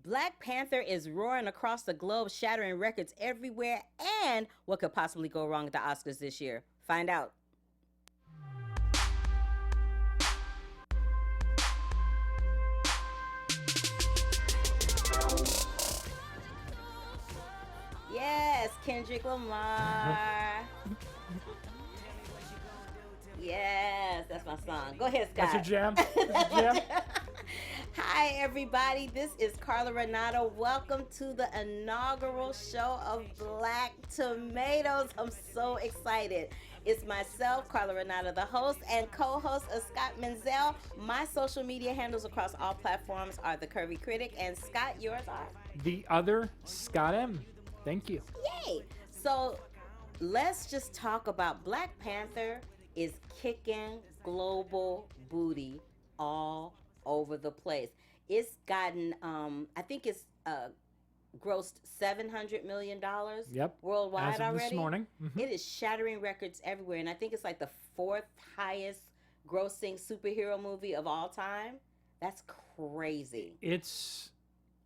Black Panther is roaring across the globe, shattering records everywhere. And what could possibly go wrong at the Oscars this year? Find out. Yes, Kendrick Lamar. Yes, that's my song. Go ahead, That's your Scott. jam. That's your jam. Hi, everybody. This is Carla Renata. Welcome to the inaugural show of Black Tomatoes. I'm so excited. It's myself, Carla Renata, the host and co-host of Scott Menzel. My social media handles across all platforms are The Curvy Critic, and Scott, yours are? The other Scott M. Thank you. Yay! So let's just talk about Black Panther is kicking global booty all over the place. It's gotten, I think it's grossed $700 million Yep. worldwide As of already. this morning. It is shattering records everywhere, and I think it's like the fourth highest grossing superhero movie of all time. That's crazy.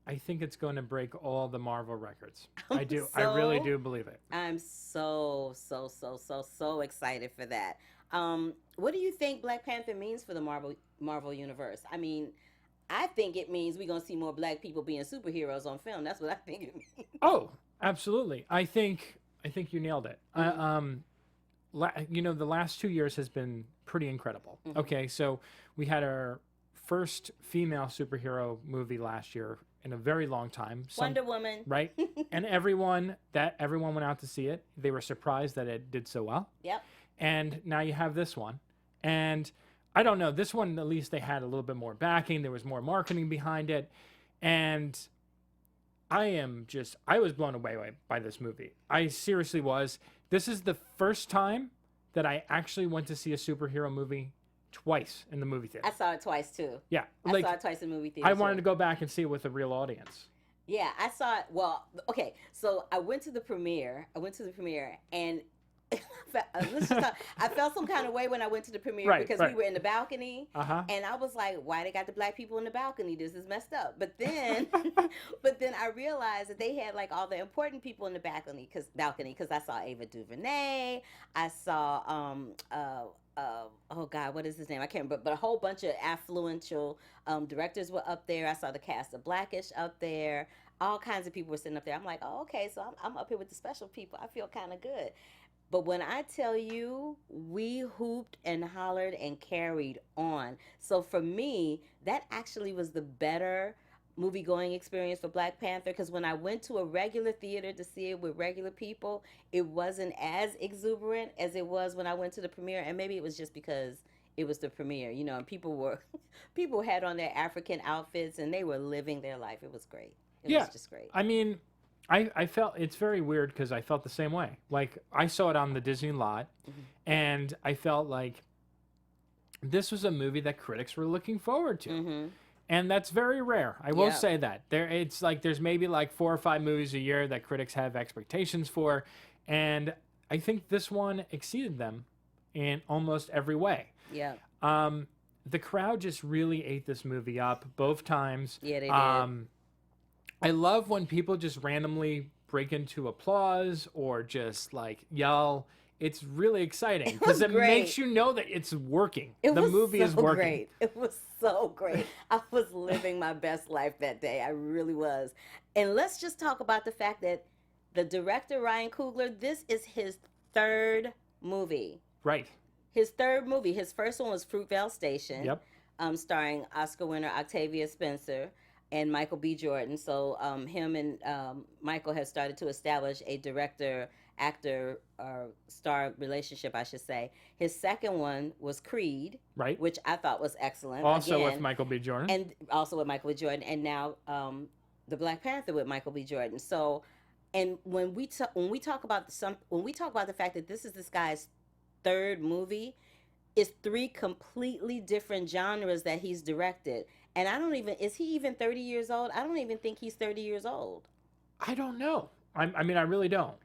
I think it's going to break all the Marvel records. I'm I do. I really so- do believe it. I'm so excited for that. What do you think Black Panther means for the Marvel universe? I mean, I think it means we're gonna see more black people being superheroes on film. That's what I think it means. Oh, absolutely. I think you nailed it. Mhm. The last 2 years has been pretty incredible. Mhm. Okay, so we had our first female superhero movie last year in a very long time. Wonder Woman. Right? And everyone went out to see it. They were surprised that it did so well. Yep. And now you have this one. And I don't know, this one at least they had a little bit more backing. There was more marketing behind it. And I was blown away by this movie. I seriously was. This is the first time that I actually went to see a superhero movie twice in the movie theater. I saw it twice too. Yeah. I saw it twice in movie theater. I wanted to go back and see it with a real audience. Yeah, I saw it. Well, okay, so I went to the premiere, and I felt some kind of way when I went to the premiere Right, because right. we were in the balcony, Uh-huh. and I was like, "Why they got the black people in the balcony? This is messed up." But then, I realized that they had like all the important people in the balcony because I saw Ava DuVernay, I saw oh God, what is his name? I can't remember, but a whole bunch of affluential directors were up there. I saw the cast of Blackish up there. All kinds of people were sitting up there. I'm like, oh, okay, so I'm up here with the special people. I feel kind of good. But when I tell you, we hooped and hollered and carried on. So for me, that actually was the better movie going experience for Black Panther because when I went to a regular theater to see it with regular people, it wasn't as exuberant as it was when I went to the premiere. And maybe it was just because it was the premiere, and people had on their African outfits and they were living their life. It was great. It was just great. I mean, I felt it's very weird because I felt the same way. Like I saw it on the Disney lot, and I felt like this was a movie that critics were looking forward to. Mm-hmm. And that's very rare. I will Yeah. say that. It's like there's maybe like 4 or 5 movies a year that critics have expectations for, and I think this one exceeded them in almost every way. Yeah. The crowd just really ate this movie up both times. Yeah, they did. I love when people just randomly break into applause or just like yell. It's really exciting because it great. makes you know that it's working. The movie is working. Great. It was so great. I was living my best life that day. I really was. And let's just talk about the fact that the director, Ryan Coogler, this is his third movie. Right. His third movie. His first one was Fruitvale Station. Yep. Starring Oscar winner Octavia Spencer and Michael B. Jordan. So him and Michael have started to establish a director actor star relationship, I should say. His second one was Creed, Right. which I thought was excellent. Also Again, with Michael B. Jordan. and also with Michael B. Jordan, and now the Black Panther with Michael B. Jordan. So, and when we talk about the fact that this is this guy's third movie, it's 3 completely different genres that he's directed. And is he even 30 years old? I don't even think he's 30 years old. I don't know. I mean, I really don't.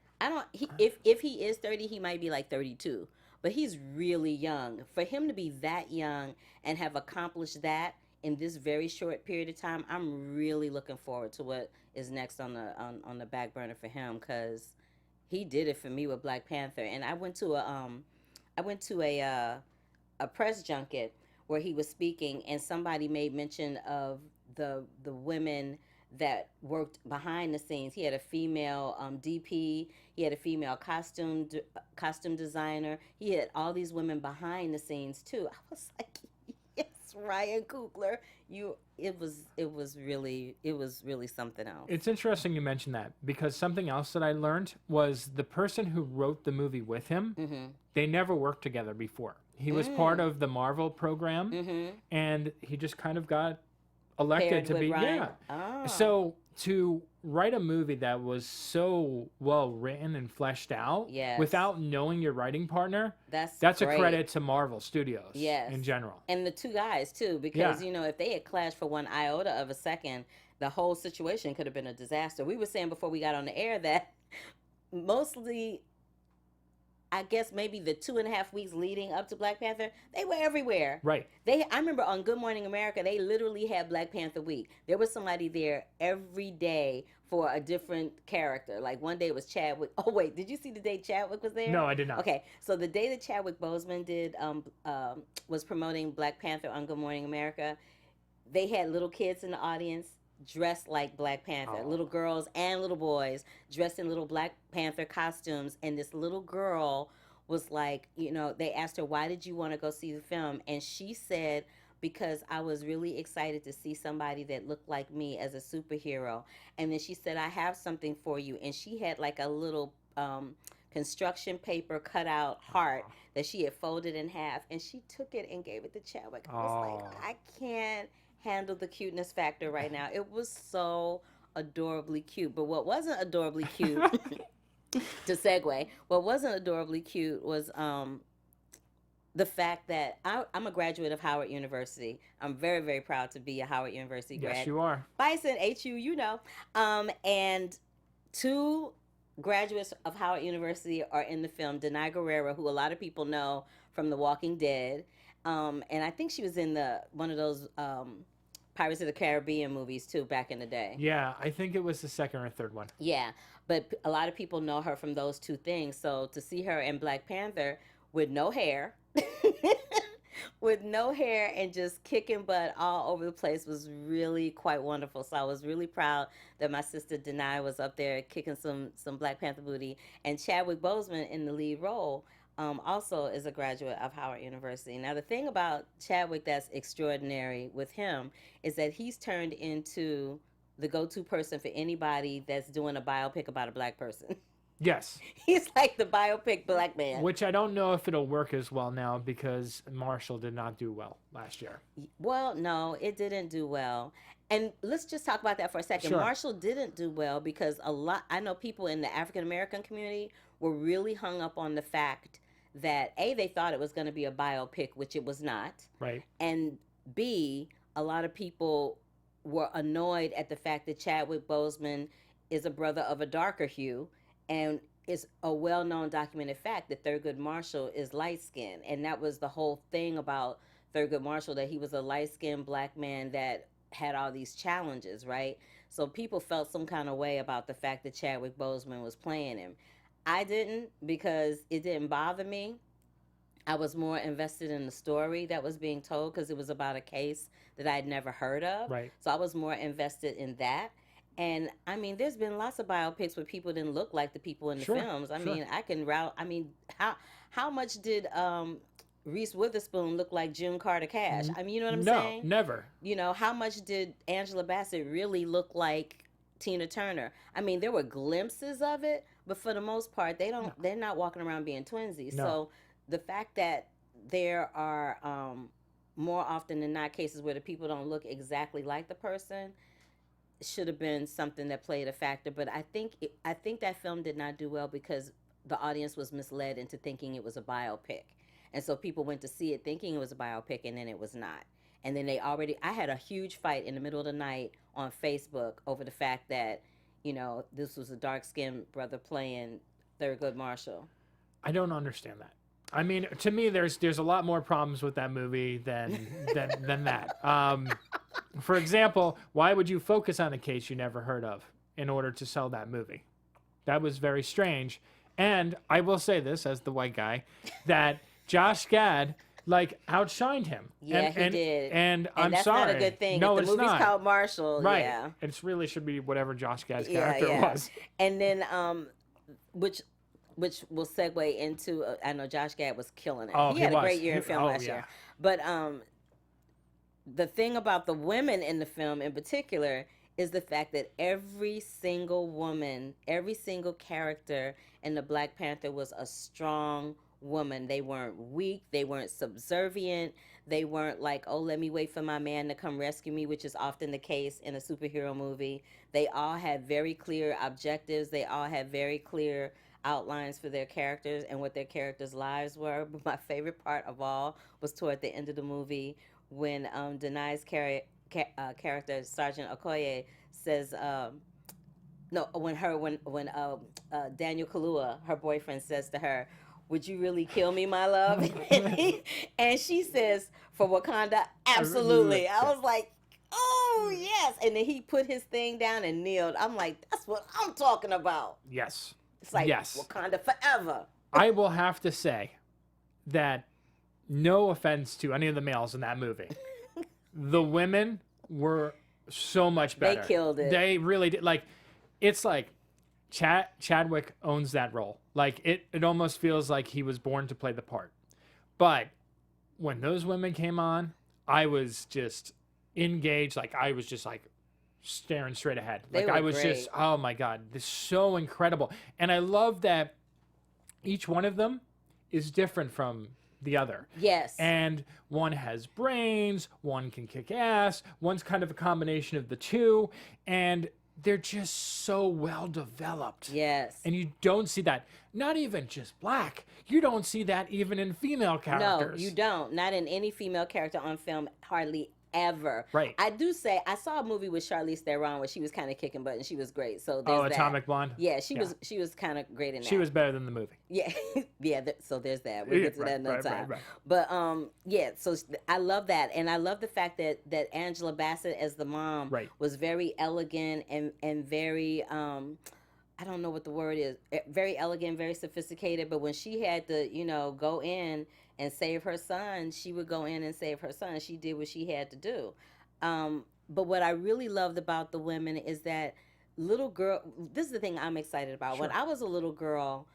If he is 30, he might be like 32. But he's really young. For him to be that young and have accomplished that in this very short period of time, I'm really looking forward to what is next on the back burner for him, because he did it for me with Black Panther. And I went to a press junket where he was speaking, and somebody made mention of the women that worked behind the scenes. He had a female DP. He had a female costume designer. He had all these women behind the scenes too. I was like, yes, Ryan Coogler, you. It was really something else. It's interesting you mentioned that, because something else that I learned was the person who wrote the movie with him, Mm-hmm. they never worked together before. He was part of the Marvel program, and he just kind of got elected Paired to with be, Ryan. yeah. Oh. So to write a movie that was so well written and fleshed out, Yes. without knowing your writing partner, That's a great. credit to Marvel Studios, Yes. in general. And the two guys too, because if they had clashed for one iota of a second, the whole situation could have been a disaster. We were saying before we got on the air that mostly, I guess maybe the 2.5 weeks leading up to Black Panther, they were everywhere. Right. I remember on Good Morning America, they literally had Black Panther week. There was somebody there every day for a different character. Like one day it was Chadwick. Oh wait, did you see the day Chadwick was there? No, I did not. Okay, so the day that Chadwick Boseman was promoting Black Panther on Good Morning America, they had little kids in the audience dressed like Black Panther. Oh. Little girls and little boys dressed in little Black Panther costumes. And this little girl was like, they asked her, why did you want to go see the film? And she said, because I was really excited to see somebody that looked like me as a superhero. And then she said, I have something for you. And she had like a little construction paper cutout heart that she had folded in half. And she took it and gave it to Chadwick. I was like, I can't handle the cuteness factor right now. It was so adorably cute. But what wasn't adorably cute, to segue, what wasn't adorably cute was the fact that I'm a graduate of Howard University. I'm very, very proud to be a Howard University grad. Yes, you are. Bison, HU, and two graduates of Howard University are in the film. Denai Guerrero, who a lot of people know from The Walking Dead, and I think she was in one of those Pirates of the Caribbean movies too back in the day. Yeah, I think it was the second or third one. Yeah, but a lot of people know her from those two things. So to see her in Black Panther with no hair, with no hair and just kicking butt all over the place was really quite wonderful. So I was really proud that my sister Denai was up there kicking some Black Panther booty. And Chadwick Boseman in the lead role also is a graduate of Howard University. Now, the thing about Chadwick that's extraordinary with him is that he's turned into the go-to person for anybody that's doing a biopic about a Black person. Yes. He's like the biopic Black man. Which I don't know if it'll work as well now, because Marshall did not do well last year. Well, no, it didn't do well. And let's just talk about that for a second. Sure. Marshall didn't do well because I know people in the African American community were really hung up on the fact that A, they thought it was going to be a biopic, which it was not. Right. And B, a lot of people were annoyed at the fact that Chadwick Boseman is a brother of a darker hue, and it's a well-known documented fact that Thurgood Marshall is light-skinned. And that was the whole thing about Thurgood Marshall, that he was a light-skinned Black man that had all these challenges, right? So people felt some kind of way about the fact that Chadwick Boseman was playing him. I didn't, because it didn't bother me. I was more invested in the story that was being told, because it was about a case that I'd never heard of. Right. So I was more invested in that. And I mean, there's been lots of biopics where people didn't look like the people in the films. I mean, how much did Reese Witherspoon look like June Carter Cash? I mean, you know what I'm saying? No, never. How much did Angela Bassett really look like Tina Turner? I mean, there were glimpses of it, but for the most part, they're not walking around being twinsies. No. So the fact that there are more often than not cases where the people don't look exactly like the person should have been something that played a factor. But I think that film did not do well because the audience was misled into thinking it was a biopic. And so people went to see it thinking it was a biopic, and then it was not. And then I had a huge fight in the middle of the night on Facebook over the fact that, this was a dark-skinned brother playing Thurgood Marshall. I don't understand that. I mean, to me, there's a lot more problems with that movie than that. For example, why would you focus on a case you never heard of in order to sell that movie? That was very strange. And I will say this as the white guy, that Josh Gad outshined him. Yeah, he did. And I'm that's sorry. not a good thing. No, if it's the movie's not. called Marshall, Right. yeah. It really should be whatever Josh Gad's character was. And then which will segue into I know Josh Gad was killing it. Oh, he had was. a great year in film last year. But the thing about the women in the film in particular is the fact that every single woman, every single character in the Black Panther was a strong woman. They weren't weak, they weren't subservient, they weren't like, oh, let me wait for my man to come rescue me, which is often the case in a superhero movie. They all had very clear objectives, they all had very clear outlines for their characters and what their characters' lives were. But my favorite part of all was toward the end of the movie when Denai's character, Sergeant Okoye, says, no, when Daniel Kaluuya, her boyfriend, says to her, would you really kill me, my love? And she says, for Wakanda, absolutely. I was like, oh, yes. And then he put his thing down and kneeled. I'm like, that's what I'm talking about. Yes. It's like Wakanda forever. I will have to say that, no offense to any of the males in that movie, the women were so much better. They killed it. They really did. It's like Chadwick owns that role. It almost feels like he was born to play the part. But when those women came on, I was just engaged. I was just staring straight ahead. I was great. just, oh my God, this is so incredible. And I love that each one of them is different from the other. Yes. And one has brains, one can kick ass, one's kind of a combination of the two, and they're just so well developed. Yes. And you don't see that, not even just black. You don't see that even in female characters. No, you don't. Not in any female character on film, hardly ever. Right. I do say, I saw a movie with Charlize Theron where she was kind of kicking butt and she was great. So there's that. Atomic Blonde? Yeah, she was kind of great in that. She was better than the movie. Yeah. So there's that. We'll get to that another time. Right. But so I love that. And I love the fact that Angela Bassett as the mom was very elegant and very I don't know what the word is, very elegant, very sophisticated. But when she had to, go in and save her son, she would go in and save her son. She did what she had to do. But what I really loved about the women is that little girl, this is the thing I'm excited about. Sure. When I was a little girl,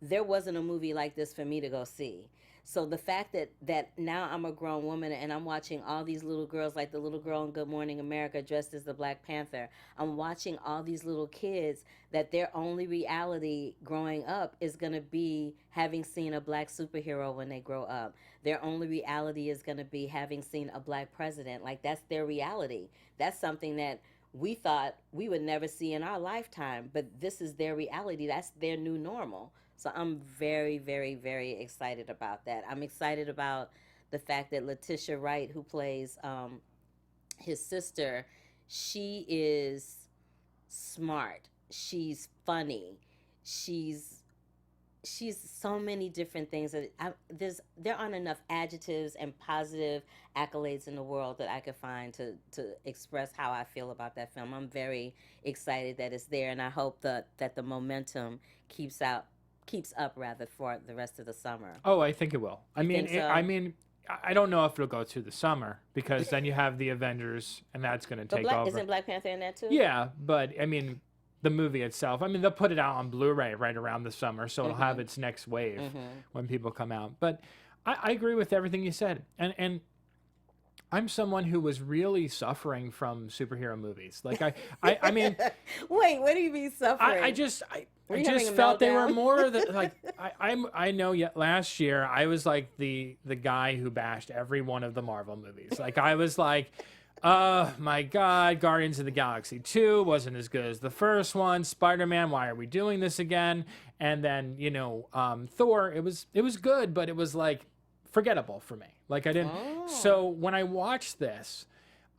there wasn't a movie like this for me to go see. So the fact that now I'm a grown woman and I'm watching all these little girls, like the little girl in Good Morning America dressed as the Black Panther, I'm watching all these little kids that their only reality growing up is going to be having seen a black superhero when they grow up. Their only reality is going to be having seen a black president. That's their reality. That's something that we thought we would never see in our lifetime, but this is their reality. That's their new normal. So I'm very, very, very excited about that. I'm excited about the fact that Letitia Wright, who plays his sister, she is smart. She's funny. She's so many different things. There aren't enough adjectives and positive accolades in the world that I could find to express how I feel about that film. I'm very excited that it's there, and I hope that the momentum keeps up for the rest of the summer. Oh, I think it will. I mean, so? I don't know if it'll go through the summer because then you have the Avengers, and that's going to take over. Isn't Black Panther in that too? Yeah, but I mean, the movie itself. I mean, they'll put it out on Blu-ray right around the summer, so it'll have its next wave when people come out. But I agree with everything you said, and I'm someone who was really suffering from superhero movies. I mean, wait, what do you mean suffering? I just felt they were more I know. Yet last year I was like the guy who bashed every one of the Marvel movies. I was like, oh my God, Guardians of the Galaxy 2 wasn't as good as the first one. Spider-Man, why are we doing this again? And then Thor, it was good, but it was forgettable for me. I didn't. Oh. So when I watched this,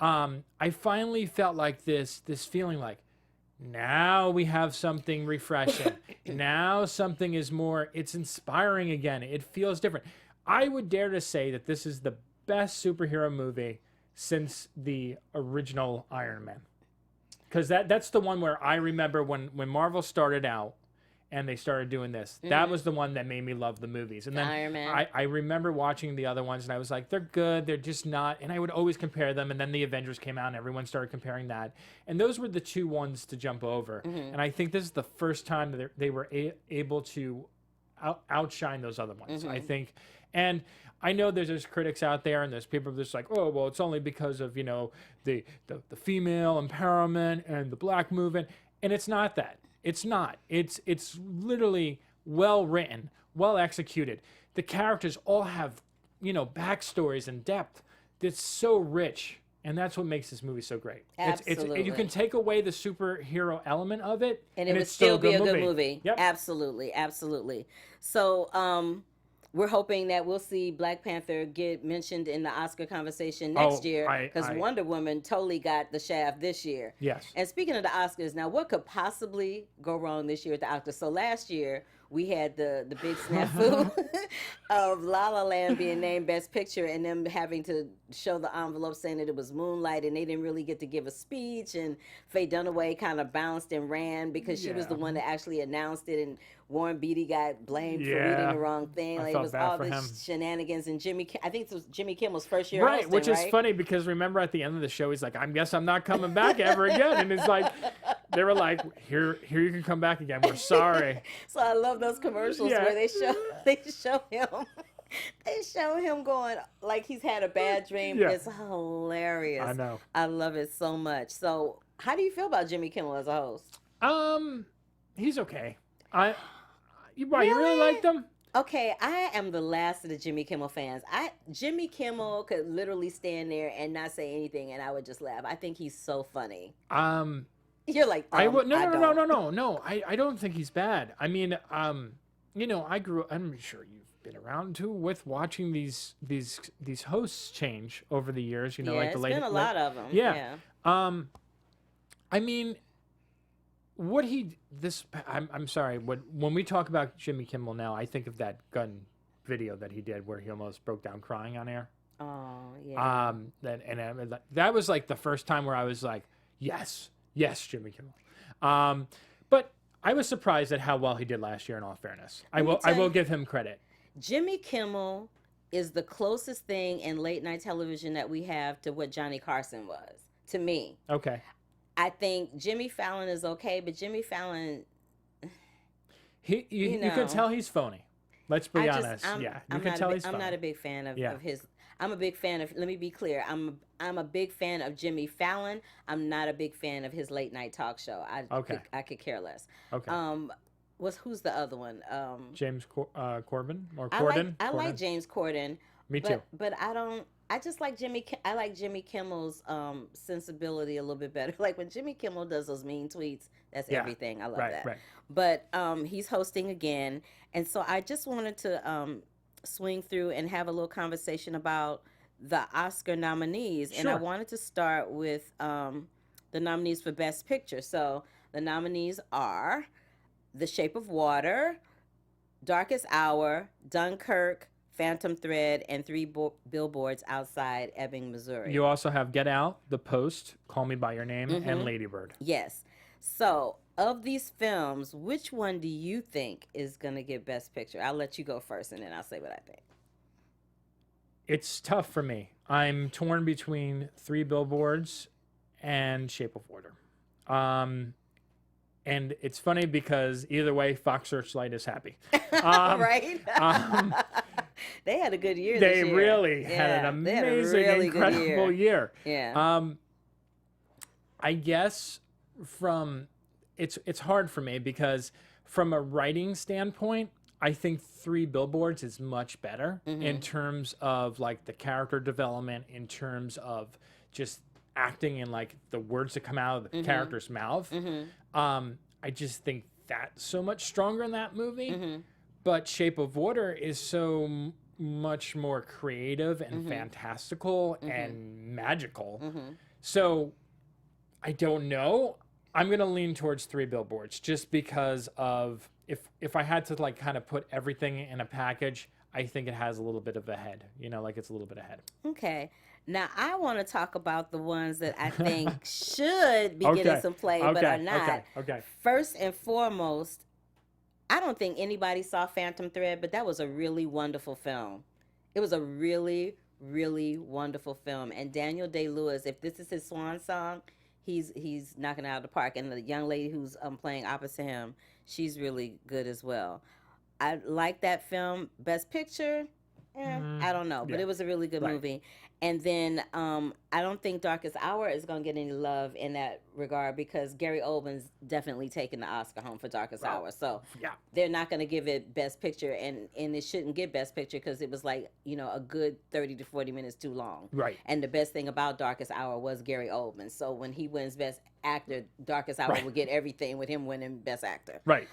I finally felt this feeling Now we have something refreshing. Now something is more, it's inspiring again. It feels different. I would dare to say that this is the best superhero movie since the original Iron Man. Because that's the one where I remember when Marvel started out and they started doing this. That was the one that made me love the movies. And then Iron Man. I remember watching the other ones and I was like, they're good. They're just not. And I would always compare them. And then the Avengers came out and everyone started comparing that. And those were the two ones to jump over. And I think this is the first time that they were able to outshine those other ones. I think. And I know there's critics out there and there's people just like, oh, well, it's only because of, the female empowerment and the black movement. And it's not that. It's not. It's literally well written, well executed. The characters all have, backstories and depth that's so rich. And that's what makes this movie so great. Absolutely. You can take away the superhero element of it. And it would still be a good movie. Yep. Absolutely. Absolutely. So, we're hoping that we'll see Black Panther get mentioned in the Oscar conversation next year, because Wonder Woman totally got the shaft this year. Yes. And speaking of the Oscars, now what could possibly go wrong this year with the Oscars? So last year we had the big snafu of La La Land being named Best Picture and them having to show the envelope saying that it was Moonlight, and they didn't really get to give a speech, and Faye Dunaway kind of bounced and ran because she was the one that actually announced it, and Warren Beatty got blamed for reading the wrong thing. Like, it was all this shenanigans, and I think it was Jimmy Kimmel's first year hosting, which is funny because remember at the end of the show he's like, I guess I'm not coming back ever again, and it's like they were like, here you can come back again, we're sorry. So I love those commercials where they show him they show him going like he's had a bad dream. It's hilarious. I know. I love it so much. So how do you feel about Jimmy Kimmel as a host? He's okay. You really liked him? Okay, I am the last of the Jimmy Kimmel fans. Jimmy Kimmel could literally stand there and not say anything, and I would just laugh. I think he's so funny. You're like, no. I don't think he's bad. I mean, I grew. I'm sure you've been around too with watching these hosts change over the years. Like the been a lot of them. Yeah. I mean, I'm sorry. When we talk about Jimmy Kimmel now, I think of that gun video that he did where he almost broke down crying on air. Oh yeah. That was like the first time where I was like, yes, Jimmy Kimmel. But I was surprised at how well he did last year. In all fairness, I will give him credit. Jimmy Kimmel is the closest thing in late night television that we have to what Johnny Carson was to me. Okay. I think Jimmy Fallon is okay, but Jimmy Fallon, you can tell he's phony. Let's be honest. You can tell he's phony. I'm not a big fan of his. I'm a big fan of. Let me be clear. I'm a big fan of Jimmy Fallon. I'm not a big fan of his late night talk show. I could care less. Okay. Who's the other one? James Corbin or Corden. I like James Corden. Me too. But I don't. I just like I like Jimmy Kimmel's sensibility a little bit better. Like when Jimmy Kimmel does those mean tweets, that's everything. I love that. Right. But he's hosting again, and so I just wanted to swing through and have a little conversation about the Oscar nominees. Sure. And I wanted to start with the nominees for Best Picture. So the nominees are The Shape of Water, Darkest Hour, Dunkirk, Phantom Thread, and Three Billboards Outside Ebbing, Missouri. You also have Get Out, The Post, Call Me by Your Name, and Lady Bird. Yes. So, of these films, which one do you think is going to get Best Picture? I'll let you go first, and then I'll say what I think. It's tough for me. I'm torn between Three Billboards and Shape of Water. And it's funny because either way, Fox Searchlight is happy. Right? They had a good year this year. They really had an amazing, incredible year. Yeah. I guess it's hard for me because from a writing standpoint, I think Three Billboards is much better in terms of like the character development, in terms of just acting and like the words that come out of the character's mouth. I just think that's so much stronger in that movie. But Shape of Water is so much more creative and fantastical and magical. So I don't know. I'm gonna lean towards Three Billboards just because of if I had to like kind of put everything in a package, I think it has a little bit of a head. You know, like it's a little bit ahead. Okay. Now I want to talk about the ones that I think should be getting Okay. some play but are Okay. not. Okay. Okay. First and foremost, I don't think anybody saw Phantom Thread, but that was a really wonderful film. It was a really, really wonderful film. And Daniel Day Lewis, if this is his swan song, he's knocking it out of the park. And the young lady who's playing opposite him, she's really good as well. I like that film. Best Picture, I don't know, but Yeah. it was a really good Right. movie. And then I don't think Darkest Hour is gonna get any love in that regard because Gary Oldman's definitely taking the Oscar home for Darkest Well, Hour. So yeah. they're not gonna give it Best Picture, and it shouldn't get Best Picture because it was like a good 30 to 40 minutes too long. Right. And the best thing about Darkest Hour was Gary Oldman. So when he wins Best Actor, Darkest Hour Right. will get everything with him winning Best Actor. Right.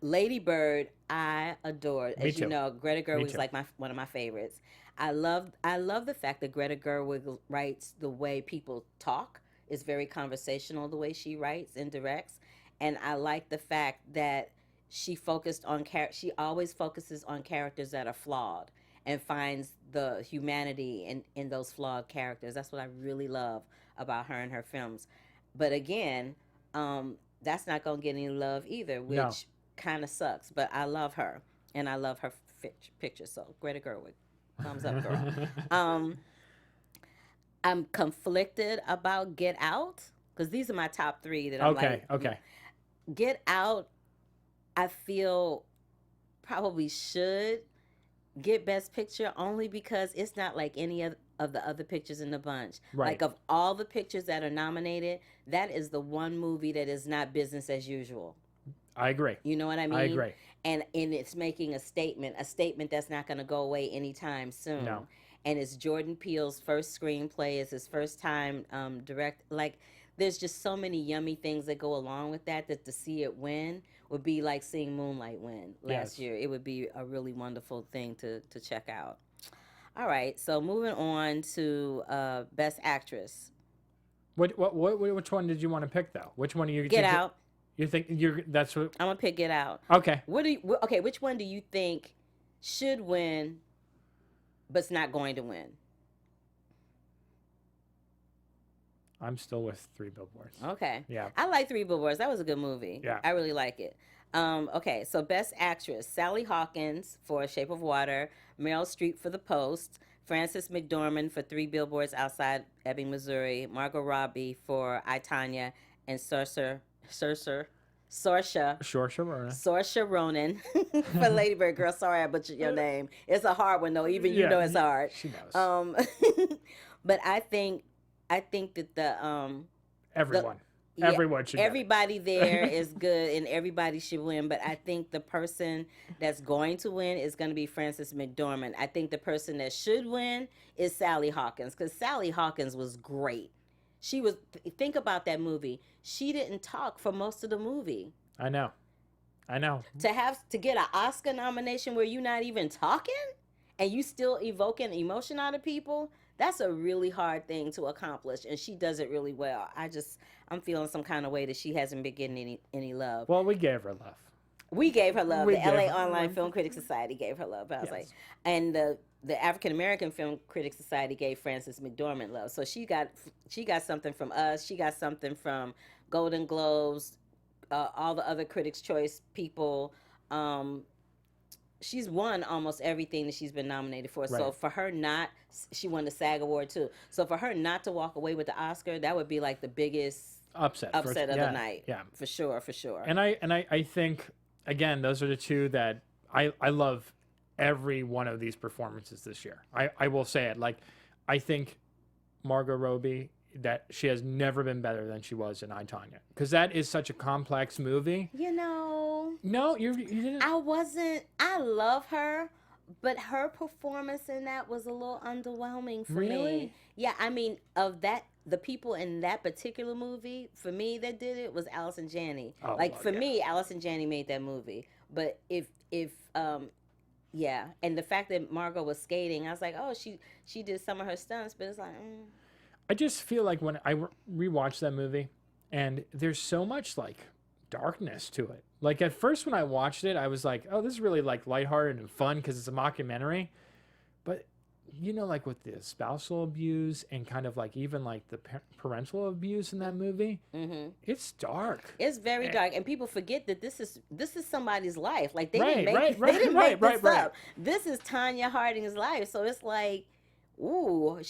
Lady Bird, I adored. Me As you too. know, Greta Me Gerwig's too. like one of my favorites. I love the fact that Greta Gerwig writes the way people talk. It's very conversational the way she writes and directs, and I like the fact that she always focuses on characters that are flawed and finds the humanity in those flawed characters. That's what I really love about her and her films. But again, that's not gonna get any love either, No. which kind of sucks. But I love her, and I love her pictures. So Greta Gerwig, thumbs up, girl. um, I'm conflicted about Get Out because these are my top three that I'm Okay. like. Okay. Get Out, I feel probably should get Best Picture only because it's not like any of the other pictures in the bunch. Right. Like of all the pictures that are nominated, that is the one movie that is not business as usual. I agree. You know what I mean? I agree. And it's making a statement that's not going to go away anytime soon. No. And it's Jordan Peele's first screenplay. It's his first time direct. Like, there's just so many yummy things that go along with that to see it win would be like seeing Moonlight win last Yes. year. It would be a really wonderful thing to check out. All right, so moving on to Best Actress. Which one did you want to pick though? Which one do you Get think Out. You think that's what? I'm gonna pick Get Out. Okay. Okay, which one do you think should win, but's not going to win? I'm still with Three Billboards. Okay. Yeah. I like Three Billboards. That was a good movie. Yeah. I really like it. Okay, so Best Actress: Sally Hawkins for Shape of Water, Meryl Streep for The Post, Frances McDormand for Three Billboards Outside Ebbing, Missouri, Margot Robbie for I, Tonya, and Saoirse Ronan for Lady Bird. Girl, sorry I butchered your name. It's a hard one though. Even you know it's hard. She knows. But I think that the Everyone. yeah, Everyone should. everybody there is good and everybody should win. But I think the person that's going to win is going to be Frances McDormand. I think the person that should win is Sally Hawkins because Sally Hawkins was great. She was. Think about that movie. She didn't talk for most of the movie. I know. To get an Oscar nomination where you're not even talking and you still evoking emotion out of people, that's a really hard thing to accomplish, and she does it really well. I'm feeling some kind of way that she hasn't been getting any love. Well, we gave her love. We gave her love. We The gave LA her Online love. Film Critics Society gave her love. But I was Yes. like, and the African American Film Critics Society gave Frances McDormand love. So she got something from us. She got something from Golden Globes, all the other Critics' Choice people. She's won almost everything that she's been nominated for. Right. So for her she won the SAG award too. So for her not to walk away with the Oscar, that would be like the biggest Upset of the night. Yeah. For sure. And I think again those are the two that I love every one of these performances this year. I will say it. Like I think Margot Robbie, that she has never been better than she was in I, Tonya, because that is such a complex movie. No, you didn't. I love her, but her performance in that was a little underwhelming for Really? me. Yeah, I mean, the people in that particular movie, for me, that did it was Allison Janney. Oh, like, well, for yeah. me, Allison Janney made that movie. But yeah, and the fact that Margot was skating, I was like, oh, she did some of her stunts, but it's like, I just feel like when I rewatched that movie, And there's so much like darkness to it. Like at first when I watched it, I was like, oh, this is really like lighthearted and fun because it's a mockumentary. But like with the spousal abuse and kind of like even like the parental abuse in that movie, it's dark. It's very dark, and people forget that this is somebody's life. Like they Right, didn't make right, they didn't make right, this right. up. This is Tanya Harding's life. So it's like, ooh,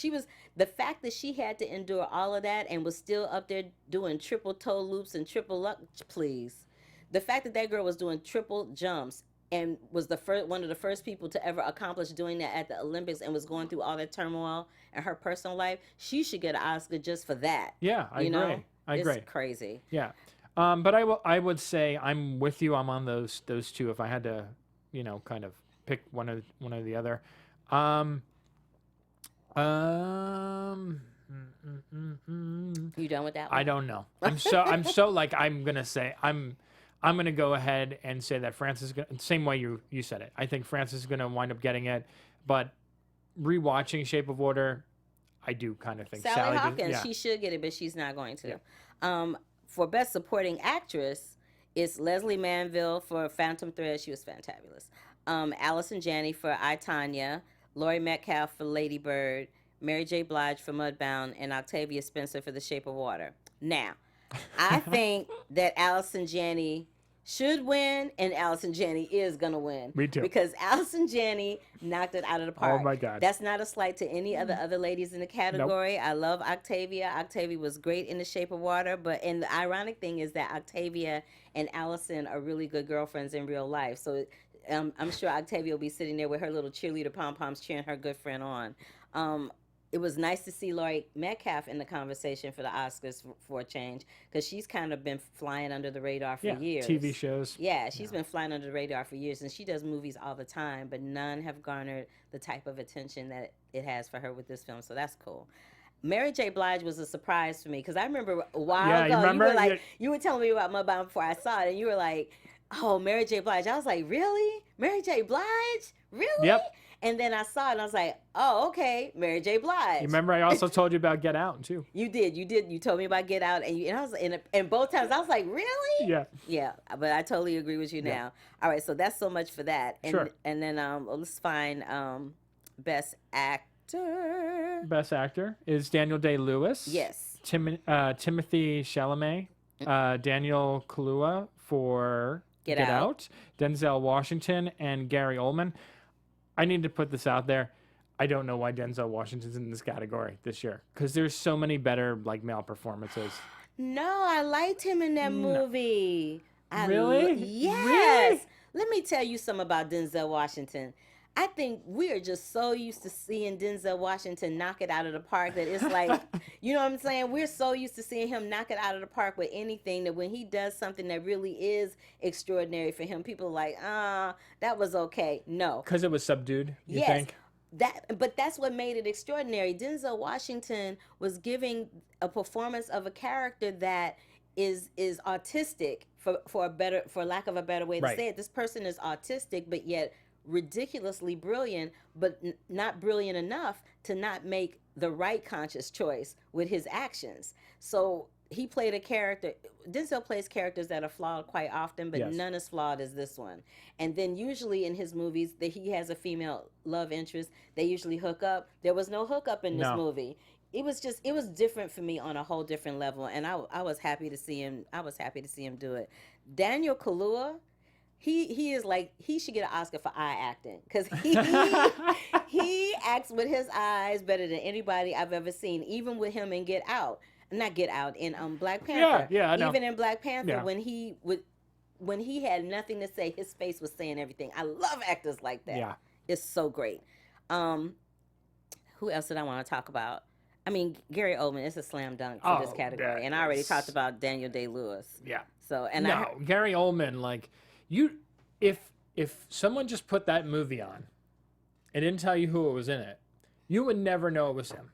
the fact that she had to endure all of that and was still up there doing triple toe loops and triple up, please. The fact that girl was doing triple jumps and was one of the first people to ever accomplish doing that at the Olympics and was going through all that turmoil in her personal life, she should get an Oscar just for that. Yeah, I agree. I agree. It's crazy. Yeah. But I would say I'm with you. I'm on those two. If I had to, kind of pick one or the other. You done with that one? I don't know. I'm so like I'm gonna go ahead and say that France is gonna, same way you said it. I think France is gonna wind up getting it, but rewatching Shape of Water, I do kind of think Sally Hawkins, she should get it, but she's not going to. Yeah. For Best Supporting Actress, it's Leslie Manville for Phantom Thread. She was fantabulous. Allison Janney for I, Tonya. Laurie Metcalf for Lady Bird. Mary J. Blige for Mudbound. And Octavia Spencer for The Shape of Water. Now, I think that Allison Janney should win, and Allison Janney is going to win. Me too. Because Allison Janney knocked it out of the park. Oh, my God. That's not a slight to any of the other ladies in the category. Nope. I love Octavia. Octavia was great in The Shape of Water, and the ironic thing is that Octavia and Allison are really good girlfriends in real life. So I'm sure Octavia will be sitting there with her little cheerleader pom-poms cheering her good friend on. It was nice to see Laurie Metcalf in the conversation for the Oscars for a change, because she's kind of been flying under the radar for years. TV shows. Yeah, she's been flying under the radar for years, and she does movies all the time, but none have garnered the type of attention that it has for her with this film, so that's cool. Mary J. Blige was a surprise for me, because I remember a while ago, you were telling me about Mudbound before I saw it, and you were like, oh, Mary J. Blige. I was like, really? Mary J. Blige? Really? Yep. And then I saw it and I was like, oh, okay, Mary J. Blige. You remember I also told you about Get Out, too. You did. You told me about Get Out. And I was and both times I was like, really? Yeah. Yeah, but I totally agree with you now. All right, so that's so much for that. And, sure. And then let's find Best Actor. Best Actor is Daniel Day-Lewis. Yes. Timothée Chalamet. Daniel Kaluuya for Get Out. Denzel Washington and Gary Oldman. I need to put this out there. I don't know why Denzel Washington's in this category this year, because there's so many better like male performances. No, I liked him in that movie. Really? Yes. Really? Let me tell you something about Denzel Washington. I think we are just so used to seeing Denzel Washington knock it out of the park that it's like, you know what I'm saying? We're so used to seeing him knock it out of the park with anything that when he does something that really is extraordinary for him, people are like, that was okay. No. Because it was subdued, you think? But that's what made it extraordinary. Denzel Washington was giving a performance of a character that is autistic, for lack of a better way to say it. This person is autistic, but yet ridiculously brilliant, but not brilliant enough to not make the right conscious choice with his actions. So he played a character. Denzel plays characters that are flawed quite often, but none as flawed as this one. And then usually in his movies that he has a female love interest, they usually hook up. There was no hookup in this movie. It was different for me on a whole different level, and I was happy to see him. I was happy to see him do it. Daniel Kaluuya, he is like, he should get an Oscar for eye acting, because he acts with his eyes better than anybody I've ever seen. Even with him in Not Get Out, in Black Panther. Yeah, I know. Even in Black Panther, when he had nothing to say, his face was saying everything. I love actors like that. Yeah, it's so great. Who else did I want to talk about? I mean, Gary Oldman is a slam dunk for this category, and I already talked about Daniel Day-Lewis. Yeah. So Gary Oldman, like if someone just put that movie on and didn't tell you who it was in it, you would never know it was him.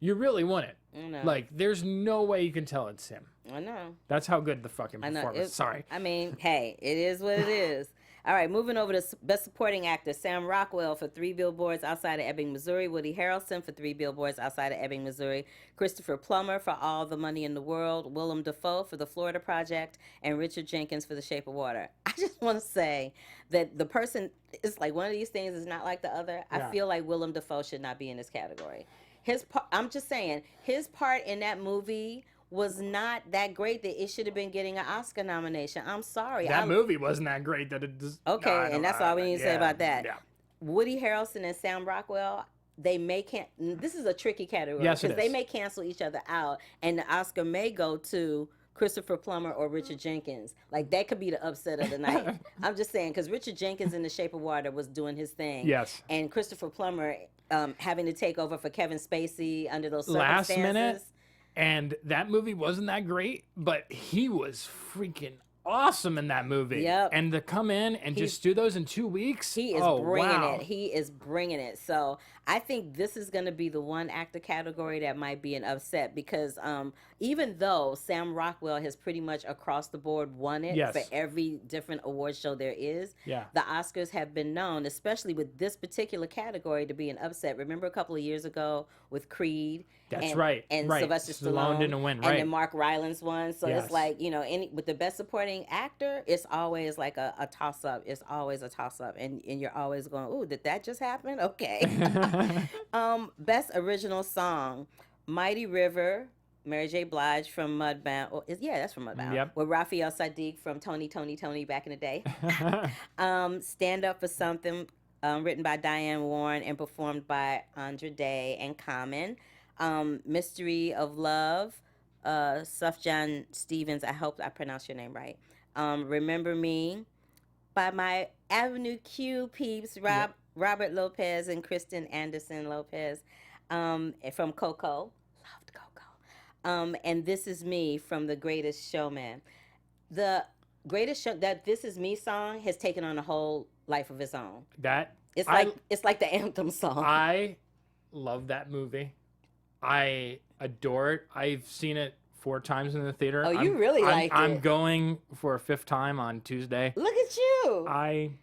You really wouldn't. No. Like, there's no way you can tell it's him. I know. That's how good the fucking performance. Sorry. I mean, hey, it is what it is. All right, moving over to Best Supporting Actor. Sam Rockwell for Three Billboards Outside of Ebbing, Missouri. Woody Harrelson for Three Billboards Outside of Ebbing, Missouri. Christopher Plummer for All the Money in the World. Willem Dafoe for The Florida Project. And Richard Jenkins for The Shape of Water. I just want to say that the person, it's like one of these things is not like the other. I Yeah. feel like Willem Dafoe should not be in this category. I'm just saying, his part in that movie was not that great that it should have been getting an Oscar nomination. I'm sorry. That movie wasn't that great that it just. Okay, and that's all we need to say about that. Yeah. Woody Harrelson and Sam Rockwell, they may can. This is a tricky category Yes, it because they is. may cancel each other out, and the Oscar may go to Christopher Plummer or Richard Jenkins. Like that could be the upset of the night. I'm just saying because Richard Jenkins in The Shape of Water was doing his thing. Yes. And Christopher Plummer having to take over for Kevin Spacey under those Last circumstances. minute. And that movie wasn't that great, but he was freaking awesome in that movie. Yep. And to come in and just do those in 2 weeks, He is bringing it. He is bringing it. So I think this is going to be the one actor category that might be an upset because even though Sam Rockwell has pretty much across the board won it for every different award show there is, the Oscars have been known, especially with this particular category, to be an upset. Remember a couple of years ago with Creed? That's right. And right. Sylvester Stallone didn't win, and then Mark Rylance won. So it's like, with the Best Supporting Actor, it's always like a toss-up. It's always a toss-up. And you're always going, ooh, did that just happen? Okay. Best Original Song, Mighty River, Mary J. Blige from Mudbound. Oh, that's from Mudbound. Yep. With Raphael Sadiq from Tony back in the day. Stand Up for Something, written by Diane Warren and performed by Andra Day and Common. Mystery of Love, Sufjan Stevens. I hope I pronounced your name right. Remember Me by my Avenue Q peeps, Robert Lopez and Kristen Anderson Lopez, from Coco. Loved Coco. And This Is Me from The Greatest Showman. The Greatest Show, that This Is Me song has taken on a whole life of its own. It's like the anthem song. I love that movie. I adore it. I've seen it 4 times in the theater. Oh, you really liked it. I'm going for a 5th time on Tuesday. Look at you.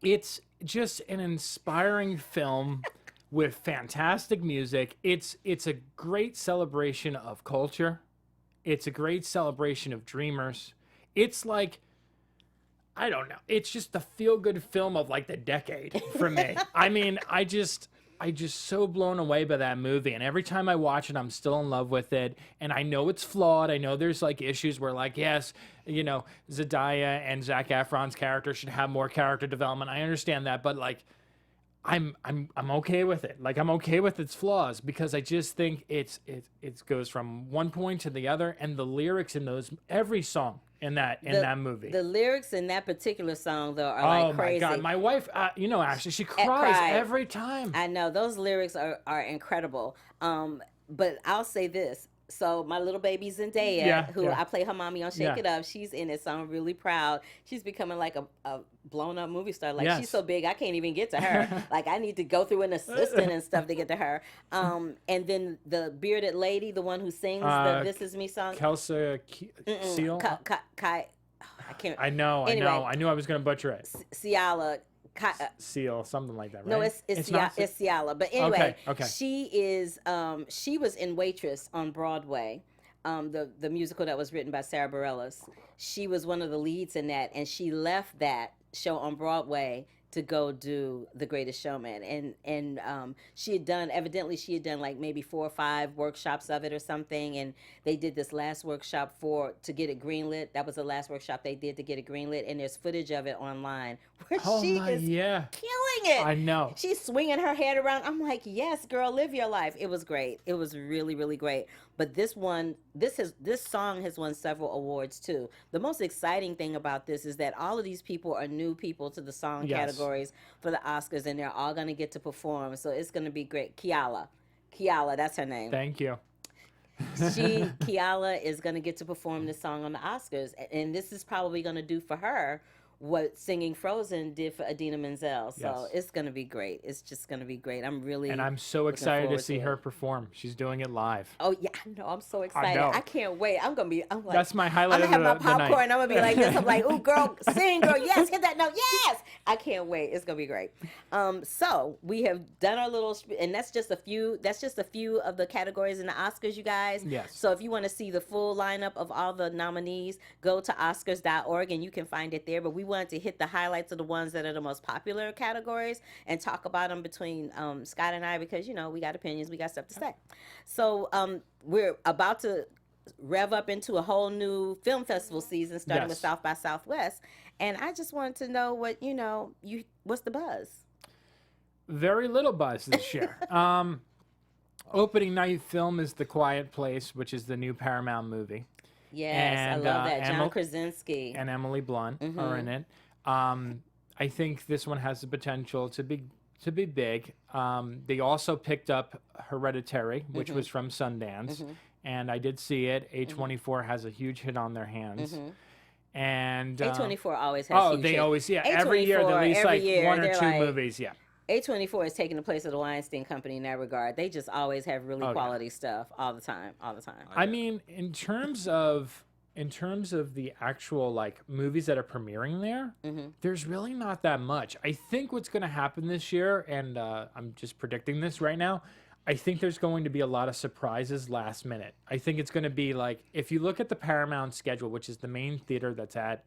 It's just an inspiring film with fantastic music. It's a great celebration of culture. It's a great celebration of dreamers. It's like, I don't know. It's just the feel-good film of like the decade for me. I mean, I just so blown away by that movie, and every time I watch it, I'm still in love with it. And I know it's flawed. I know there's like issues where like, yes, Zendaya and Zac Efron's character should have more character development. I understand that, but like, I'm okay with it. Like, I'm okay with its flaws because I just think it goes from one point to the other, and the lyrics in every song in that movie. The lyrics in that particular song though are like crazy. Oh my God, my wife, actually, she cries every time. I know those lyrics are incredible. But I'll say this. So my little baby Zendaya, I play her mommy on Shake It Up, she's in it, so I'm really proud. She's becoming like a blown up movie star. Like she's so big I can't even get to her. Like I need to go through an assistant and stuff to get to her. And then the bearded lady, the one who sings the This Is Me song, Kelsey Seal. I can't. I know. I knew I was gonna butcher it. Ciala. Seal, something like that, right? No, it's Ciala. But anyway, okay. She is she was in Waitress on Broadway, the musical that was written by Sarah Bareilles. She was one of the leads in that, and she left that show on Broadway to go do The Greatest Showman, and she had done like maybe 4 or 5 workshops of it or something, and they did this last workshop to get it greenlit. That was the last workshop they did to get it greenlit, and there's footage of it online where she is killing it. I know. She's swinging her head around. I'm like, yes, girl, live your life. It was great. It was really, really great. But this song has won several awards too. The most exciting thing about this is that all of these people are new people to the song categories for the Oscars, and they're all going to get to perform. So it's going to be great. Kiala, that's her name. Thank you. Kiala is going to get to perform this song on the Oscars, and this is probably going to do for her what singing Frozen did for Adina Menzel. So Yes. it's gonna be great. It's just gonna be great. I'm And really I'm so looking excited to forward see to her it. perform. She's doing it live. Oh yeah, I know. I'm so I excited. know. I can't wait. I'm like, That's my I'm highlight gonna of have my the night. popcorn. I'm gonna be like this. I'm like, ooh, girl, sing, girl, yes, hit that note, yes. I can't wait. It's gonna be great. So we have done our little, and that's just a few. That's just a few of the categories in the Oscars, you guys. Yes. So if you want to see the full lineup of all the nominees, go to Oscars.org and you can find it there. But we wanted to hit the highlights of the ones that are the most popular categories and talk about them between Scott and I, because we got opinions, we got stuff to say. So we're about to rev up into a whole new film festival season, starting with Yes. South by Southwest. And I just wanted to know what's the buzz? Very little buzz this year. Opening night film is The Quiet Place, which is the new Paramount movie. Yes, And, I love that. John Emil- Krasinski. And Emily Blunt are in it. I think this one has the potential to be big. They also picked up Hereditary, which was from Sundance, and I did see it. A24 has a huge hit on their hands. And A24 always has huge they hits. always every year they release every like year, one or they're two like, movies. Yeah. A24 is taking the place of the Weinstein Company in that regard. They just always have really yeah. quality stuff all the time, all the time. I mean, in terms of the actual like movies that are premiering there, there's really not that much. I think what's going to happen this year, and I'm just predicting this right now, I think there's going to be a lot of surprises last minute. I think it's going to be like, if you look at the Paramount schedule, which is the main theater that's at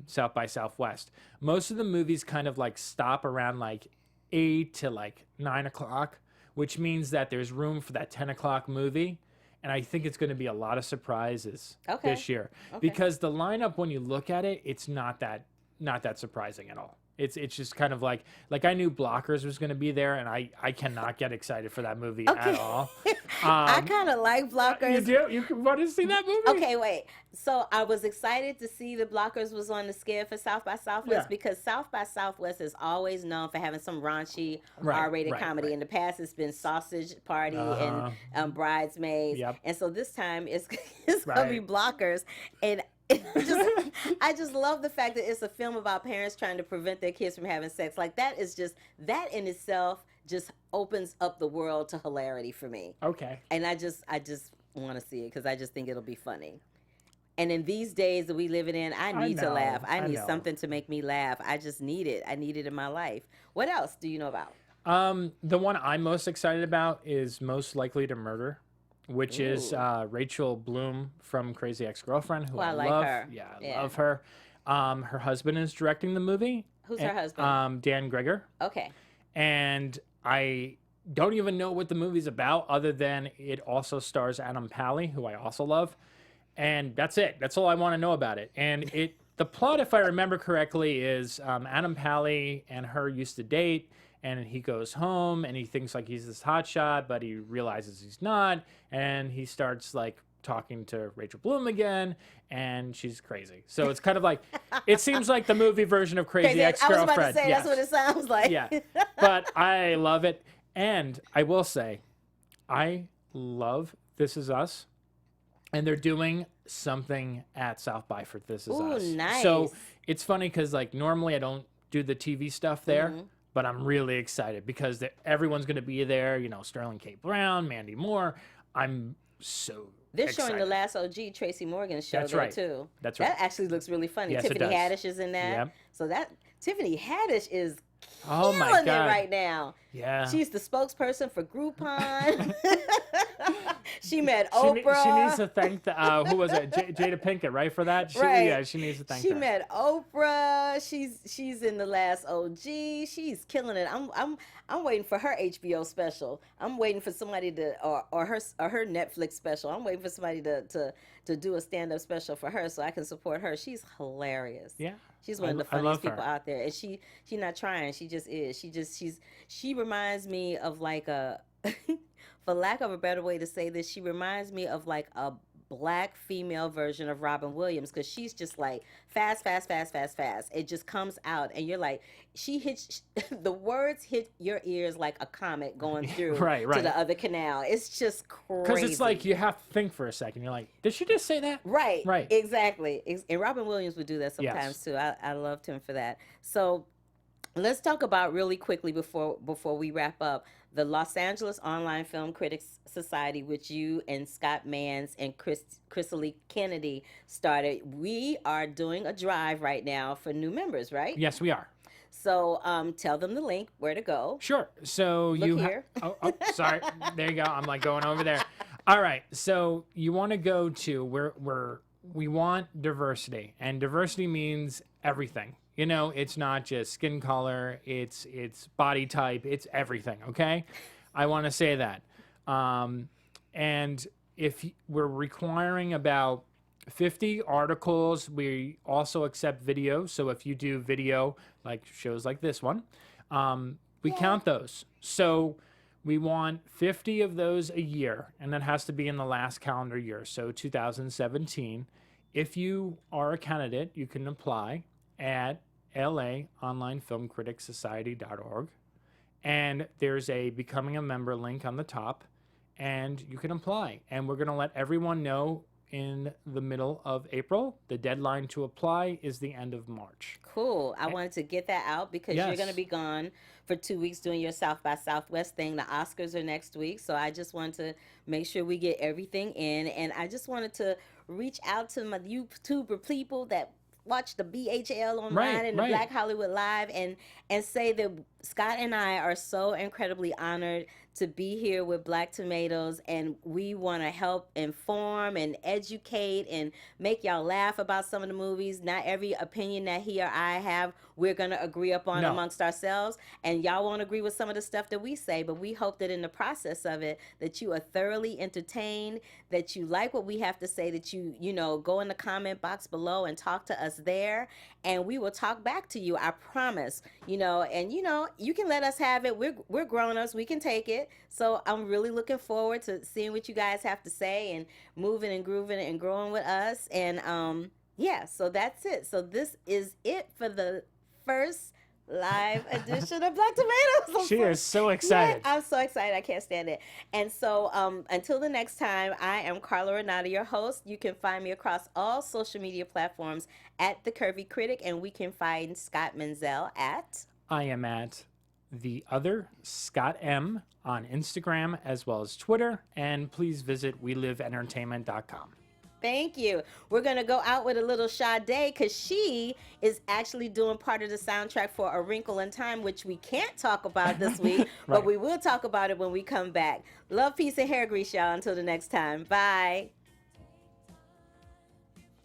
South by Southwest, most of the movies kind of like stop around like 8 to like 9 o'clock, which means that there's room for that 10 o'clock movie. And I think it's going to be a lot of surprises this year because the lineup, when you look at it, it's not that surprising at all. It's just kind of like I knew Blockers was going to be there, and I cannot get excited for that movie at all. I kind of like Blockers. You do? You want to see that movie? Okay, wait. So I was excited to see the Blockers was on the scale for South by Southwest because South by Southwest is always known for having some raunchy R-rated comedy. In the past, it's been Sausage Party and Bridesmaids. Yep. And so this time it's going to be Blockers. And I just love the fact that it's a film about parents trying to prevent their kids from having sex. Like that in itself just opens up the world to hilarity for me. Okay. And I just want to see it because I just think it'll be funny. And in these days that we living in, I need to laugh. I need something to make me laugh. I just need it. I need it in my life. What else do you know about? The one I'm most excited about is Most Likely to Murder, which is Rachel Bloom from Crazy Ex-Girlfriend, who I like love. her. Yeah, I love her. Her husband is directing the movie. Who's her husband? Dan Greger. Okay. And I don't even know what the movie's about other than it also stars Adam Pally, who I also love. And that's it. That's all I want to know about it. And the plot, if I remember correctly, is Adam Pally and her used to date, and he goes home and he thinks like he's this hotshot, but he realizes he's not, and he starts like talking to Rachel Bloom again, and she's crazy. So it's kind of like, it seems like the movie version of Crazy Ex-Girlfriend. I was about to say, yes. That's what it sounds like. Yeah, but I love it. And I will say, I love This Is Us. And they're doing something at South by for This Is Us. Nice. So it's funny because like normally I don't do the TV stuff there, but I'm really excited because everyone's going to be there. You know, Sterling K. Brown, Mandy Moore. I'm so They're excited. showing the last OG Tracy Morgan show That's there right. too. That's right. That actually looks really funny. Yes, it Tiffany does. Haddish is in that. Yep. So that Tiffany Haddish is Oh my killing it God. right now. Yeah. She's the spokesperson for Groupon. She met Oprah. She needs to thank who was it? Jada Pinkett, right? For that. Right. Yeah, she needs to thank her. She met Oprah. She's in the last OG. She's killing it. I'm waiting for her HBO special. I'm waiting for somebody to or her Netflix special. I'm waiting for somebody to do a stand-up special for her so I can support her. She's hilarious. Yeah. She's one of the funniest people out there, and she's not trying. She just is. She reminds me of like a, for lack of a better way to say this, she reminds me of like a black female version of Robin Williams, because she's just like fast, fast, fast, fast, fast. It just comes out, and you're like, she hits the words hit your ears like a comet going through Right, to right. the other canal. It's just Because it's like crazy. you have to think for a second. You're like, did she just say that? Right, Right. exactly. And Robin Williams would do that Yes. sometimes too. I loved him for that. So let's talk about really quickly before we wrap up the Los Angeles Online Film Critics Society, which you and Scott Mans and Chrisley Kennedy started. We are doing a drive right now for new members, right? Yes, we are. So tell them the link, where to go. Sure. So Look you here. oh, sorry. There you go. I'm like going over there. All right. So you want to go to we want diversity, and diversity means everything. You know, it's not just skin color, it's body type, it's everything, okay? I want to say that. And if we're requiring about 50 articles, we also accept video. So if you do video, like shows like this one, we count those. So we want 50 of those a year, and that has to be in the last calendar year, so 2017. If you are a candidate, you can apply at laonlinefilmcriticsociety.org, and there's a becoming a member link on the top, and you can apply. And we're going to let everyone know in the middle of April. The deadline to apply is the end of March. Cool. I wanted to get that out because you're going to be gone for 2 weeks doing your South by Southwest thing. The Oscars are next week. So I just wanted to make sure we get everything in. And I just wanted to reach out to my YouTuber people that watch the BHL online and the Black Hollywood Live, and say that Scott and I are so incredibly honored to be here with Black Tomatoes, and we want to help inform and educate and make y'all laugh about some of the movies. Not every opinion that he or I have we're going to agree upon amongst ourselves, and y'all won't agree with some of the stuff that we say, but we hope that in the process of it that you are thoroughly entertained, that you like what we have to say, that you know, go in the comment box below and talk to us there, and we will talk back to you, I promise. You know, and you know, you can let us have it. We're grown-ups, we can take it. So I'm really looking forward to seeing what you guys have to say and moving and grooving and growing with us. And yeah, so that's it. So this is it for the first live edition of Black Tomatoes. She is so excited. Yeah, I'm so excited. I can't stand it. And so until the next time, I am Carla Renata, your host. You can find me across all social media platforms at The Curvy Critic, and we can find Scott Menzel at... I am at the other Scott M on Instagram as well as Twitter. And please visit weliveentertainment.com. Thank you. We're going to go out with a little Sade because she is actually doing part of the soundtrack for A Wrinkle in Time, which we can't talk about this week, but we will talk about it when we come back. Love, peace, and hair grease, y'all. Until the next time. Bye.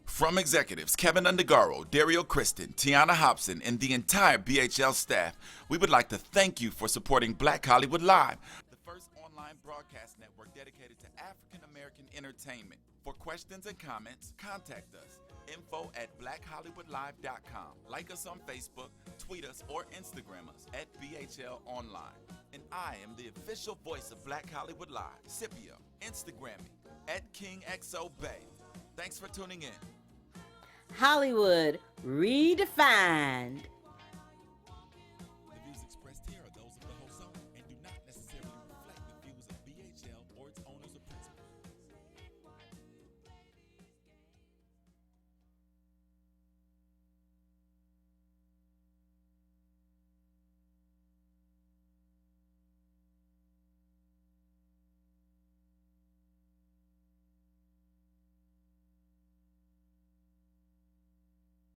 From executives Kevin Undergaro, Dario Kristen, Tiana Hobson, and the entire BHL staff, we would like to thank you for supporting Black Hollywood Live, the first online broadcast network dedicated to African American entertainment. For questions and comments, contact us. info@blackhollywoodlive.com. Like us on Facebook, tweet us, or Instagram us at BHL Online. And I am the official voice of Black Hollywood Live, Scipio. Instagram me at KingXOBay. Thanks for tuning in. Hollywood redefined.